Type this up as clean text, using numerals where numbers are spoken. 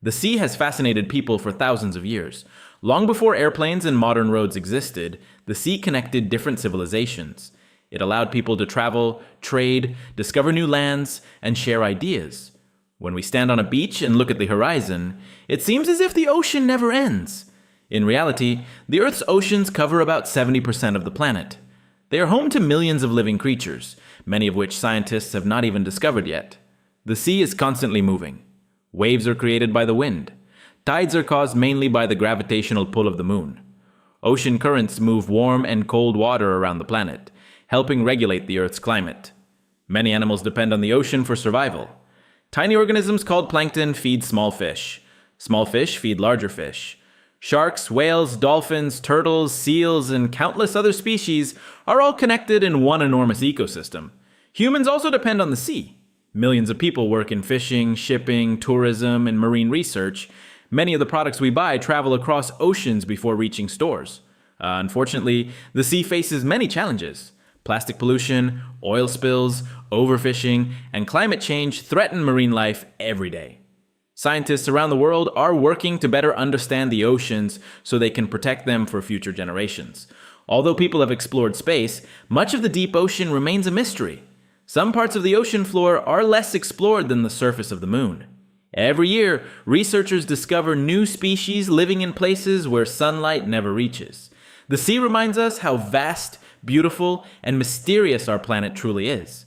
The sea has fascinated people for thousands of years. Long before airplanes and modern roads existed, the sea connected different civilizations. It allowed people to travel, trade, discover new lands, and share ideas. When we stand on a beach and look at the horizon, it seems as if the ocean never ends. In reality, the Earth's oceans cover about 70% of the planet. They are home to millions of living creatures, many of which scientists have not even discovered yet. The sea is constantly moving. Waves are created by the wind. Tides are caused mainly by the gravitational pull of the moon. Ocean currents move warm and cold water around the planet, helping regulate the Earth's climate. Many animals depend on the ocean for survival. Tiny organisms called plankton feed small fish. Small fish feed larger fish. Sharks, whales, dolphins, turtles, seals, and countless other species are all connected in one enormous ecosystem. Humans also depend on the sea. Millions of people work in fishing, shipping, tourism, and marine research. Many of the products we buy travel across oceans before reaching stores. Unfortunately, the sea faces many challenges. Plastic pollution, oil spills, overfishing, and climate change threaten marine life every day. Scientists around the world are working to better understand the oceans so they can protect them for future generations. Although people have explored space, much of the deep ocean remains a mystery. Some parts of the ocean floor are less explored than the surface of the moon. Every year, researchers discover new species living in places where sunlight never reaches. The sea reminds us how vast, beautiful, and mysterious our planet truly is.